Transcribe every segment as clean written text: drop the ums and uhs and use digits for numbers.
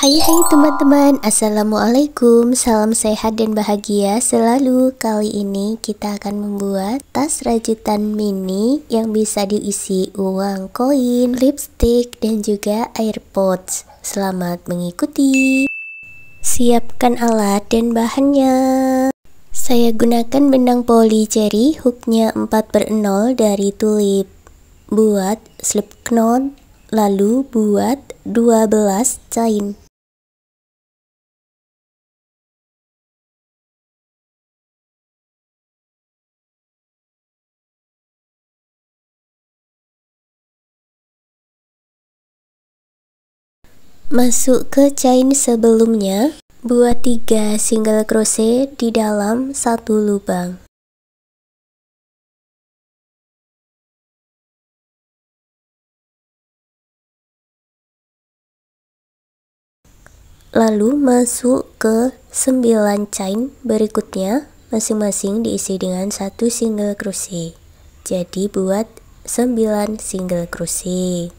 Hai teman-teman, Assalamualaikum, salam sehat dan bahagia selalu. Kali ini kita akan membuat tas rajutan mini yang bisa diisi uang koin, lipstick, dan juga AirPods. Selamat mengikuti. Siapkan alat dan bahannya. Saya gunakan benang poli cherry, hooknya 4/0 dari Tulip. Buat slip knot, lalu buat 12 chain. Masuk ke chain sebelumnya, buat 3 single crochet di dalam satu lubang. Lalu masuk ke 9 chain berikutnya, masing-masing diisi dengan 1 single crochet. Jadi buat 9 single crochet.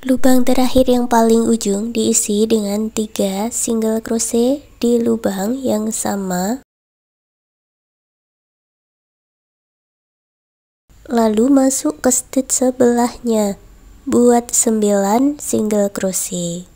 Lubang terakhir yang paling ujung diisi dengan 3 single crochet di lubang yang sama. Lalu masuk ke stitch sebelahnya, buat 9 single crochet.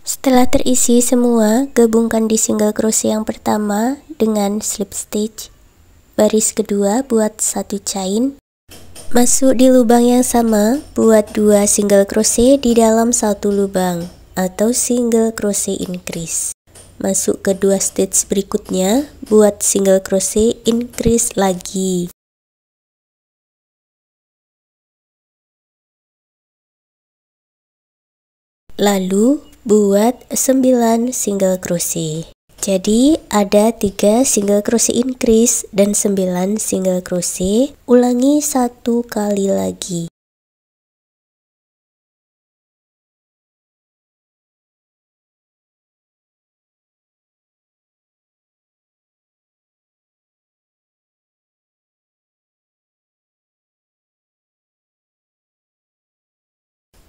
Setelah terisi semua, gabungkan di single crochet yang pertama dengan slip stitch. Baris kedua buat 1 chain. Masuk di lubang yang sama, buat 2 single crochet di dalam satu lubang atau single crochet increase. Masuk ke 2 stitch berikutnya, buat single crochet increase lagi. Lalu buat 9 single crochet. Jadi ada 3 single crochet increase dan 9 single crochet. Ulangi 1 kali lagi.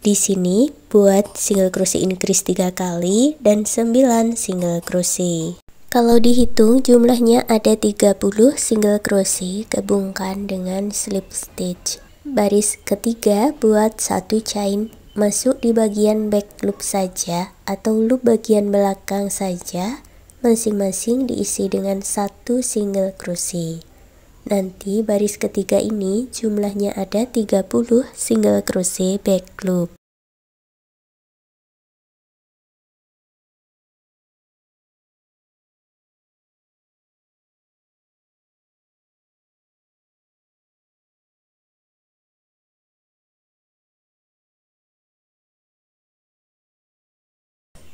Di sini buat single crochet increase 3 kali dan 9 single crochet. Kalau dihitung jumlahnya ada 30 single crochet, gabungkan dengan slip stitch. Baris ketiga buat 1 chain, masuk di bagian back loop saja atau loop bagian belakang saja, masing-masing diisi dengan 1 single crochet. Nanti baris ketiga ini jumlahnya ada 30 single crochet back loop.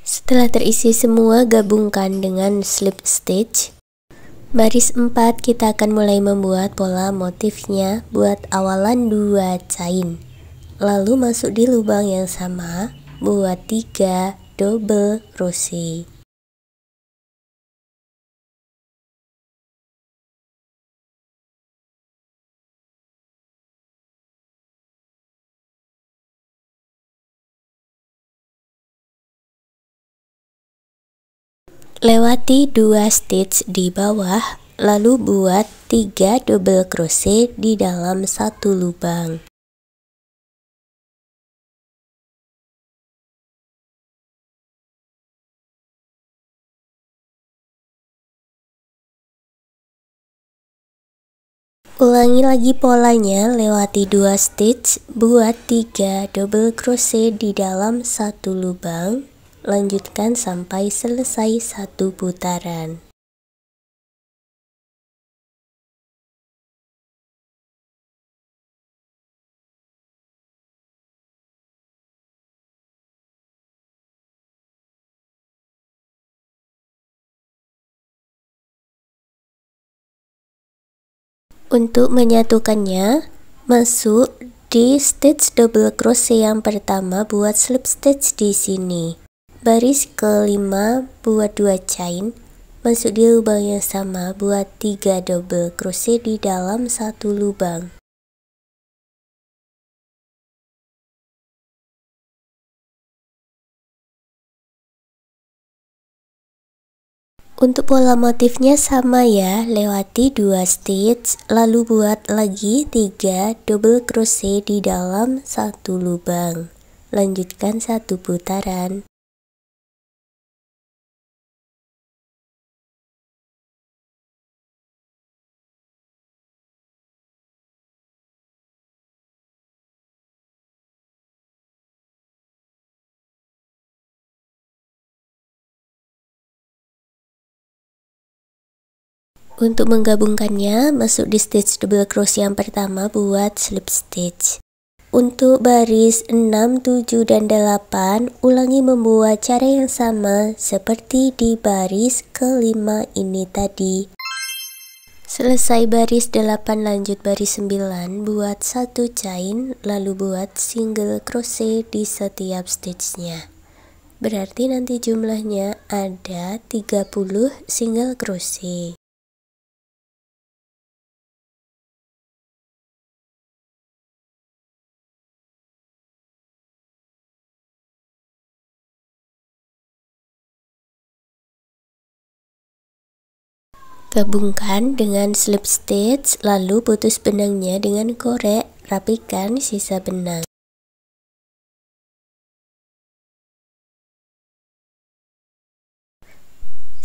Setelah terisi semua, gabungkan dengan slip stitch. Baris 4 kita akan mulai membuat pola motifnya. Buat awalan 2 chain, lalu masuk di lubang yang sama, buat 3 double crochet. Lewati 2 stitch di bawah, lalu buat 3 double crochet di dalam satu lubang. Ulangi lagi polanya, lewati 2 stitch, buat 3 double crochet di dalam satu lubang, lanjutkan sampai selesai satu putaran. Untuk menyatukannya, masuk di stitch double crochet yang pertama, buat slip stitch di sini. Baris kelima buat 2 chain, masuk di lubang yang sama, buat 3 double crochet di dalam satu lubang. Untuk pola motifnya sama ya, lewati 2 stitch, lalu buat lagi 3 double crochet di dalam satu lubang. Lanjutkan satu putaran. Untuk menggabungkannya, masuk di stitch double crochet yang pertama, buat slip stitch. Untuk baris 6, 7, dan 8, ulangi membuat cara yang sama seperti di baris kelima ini tadi. Selesai baris 8, lanjut baris 9, buat 1 chain, lalu buat single crochet di setiap stitchnya. Berarti nanti jumlahnya ada 30 single crochet. Gabungkan dengan slip stitch, lalu putus benangnya dengan korek, rapikan sisa benang.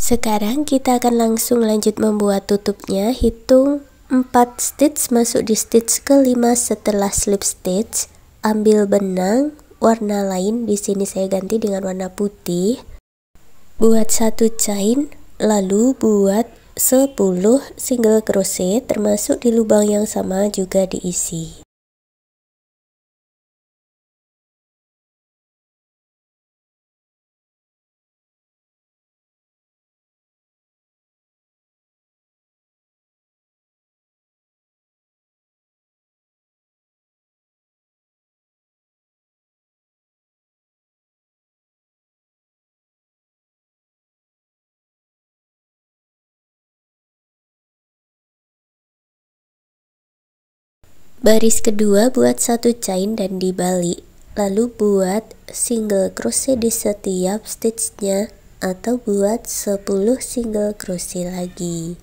Sekarang kita akan langsung lanjut membuat tutupnya. Hitung 4 stitch, masuk di stitch kelima setelah slip stitch, ambil benang warna lain, di sini saya ganti dengan warna putih. Buat 1 chain, lalu buat 10 single crochet, termasuk di lubang yang sama juga diisi. Baris kedua buat 1 chain dan dibalik, lalu buat single crochet di setiap stitchnya, atau buat 10 single crochet lagi.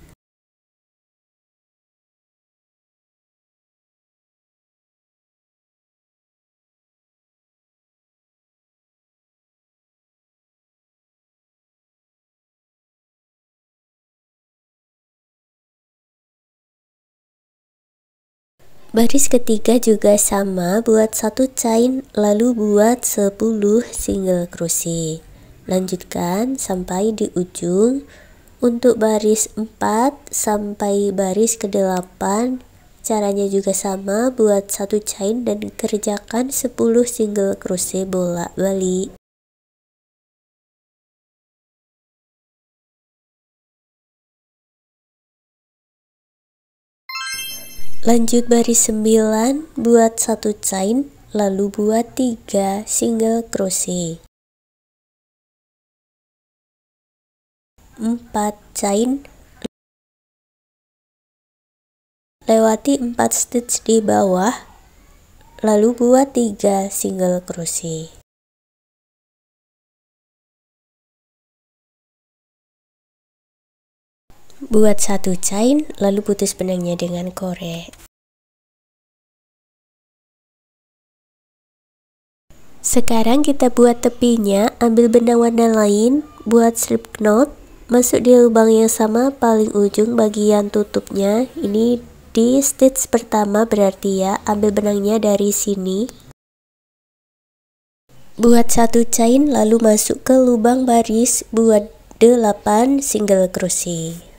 Baris ketiga juga sama, buat 1 chain, lalu buat 10 single crochet. Lanjutkan sampai di ujung. Untuk baris 4 sampai baris ke-8, caranya juga sama, buat 1 chain dan kerjakan 10 single crochet bolak-balik. Lanjut baris 9, buat 1 chain, lalu buat 3 single crochet. 4 chain, lewati 4 stitch di bawah, lalu buat 3 single crochet. Buat 1 chain, lalu putus benangnya dengan korek. Sekarang kita buat tepinya, ambil benang warna lain, buat slip knot, masuk di lubang yang sama paling ujung bagian tutupnya. Ini di stitch pertama berarti ya, ambil benangnya dari sini. Buat 1 chain lalu masuk ke lubang baris, buat 8 single crochet.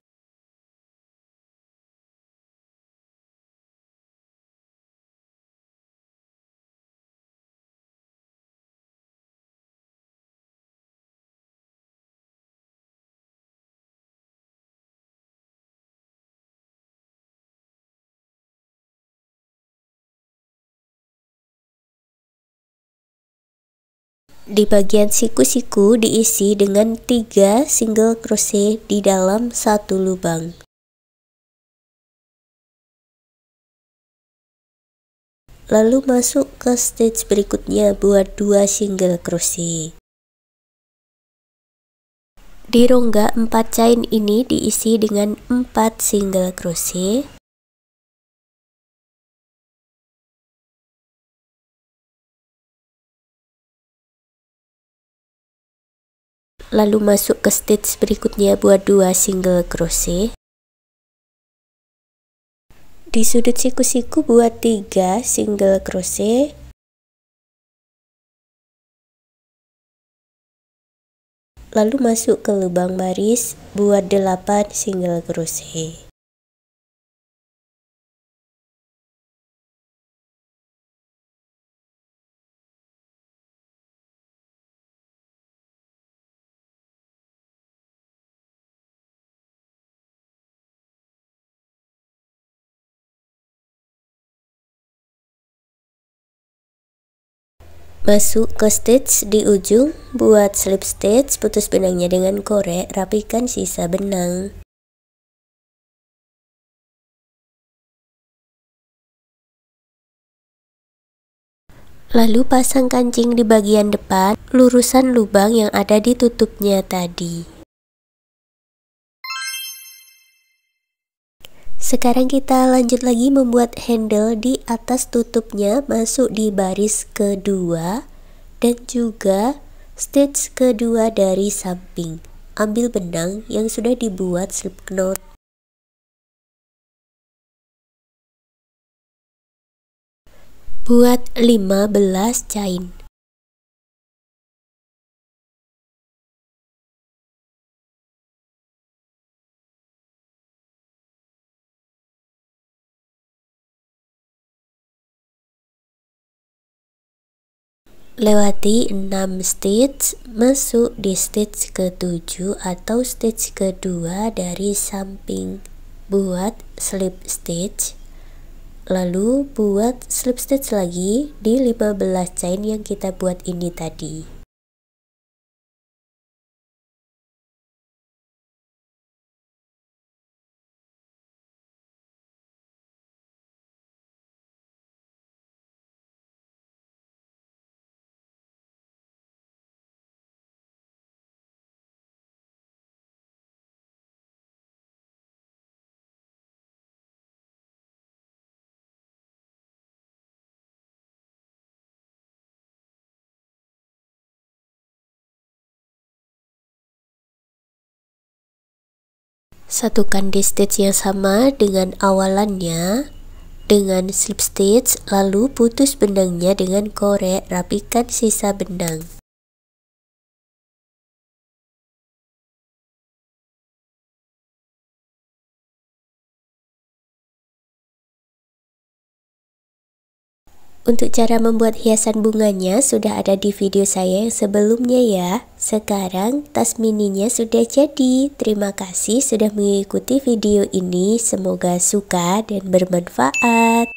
Di bagian siku-siku diisi dengan 3 single crochet di dalam 1 lubang. Lalu masuk ke stitch berikutnya buat 2 single crochet. Di rongga 4 chain ini diisi dengan 4 single crochet. Lalu masuk ke stitch berikutnya buat 2 single crochet. Di sudut siku-siku buat 3 single crochet. Lalu masuk ke lubang baris buat 8 single crochet. Masuk ke stitch di ujung, buat slip stitch, putus benangnya dengan korek, rapikan sisa benang. Lalu pasang kancing di bagian depan, lurusan lubang yang ada di tutupnya tadi. Sekarang kita lanjut lagi membuat handle di atas tutupnya, masuk di baris kedua dan juga stitch kedua dari samping. Ambil benang yang sudah dibuat slip knot. Buat 15 chain. Lewati 6 stitch, masuk di stitch ke-7 atau stitch kedua dari samping. Buat slip stitch, lalu buat slip stitch lagi di 15 chain yang kita buat ini tadi. Satukan di stitch yang sama dengan awalannya dengan slip stitch, lalu putus benangnya dengan korek, rapikan sisa benang. Untuk cara membuat hiasan bunganya sudah ada di video saya yang sebelumnya ya. Sekarang tas mininya sudah jadi. Terima kasih sudah mengikuti video ini. Semoga suka dan bermanfaat.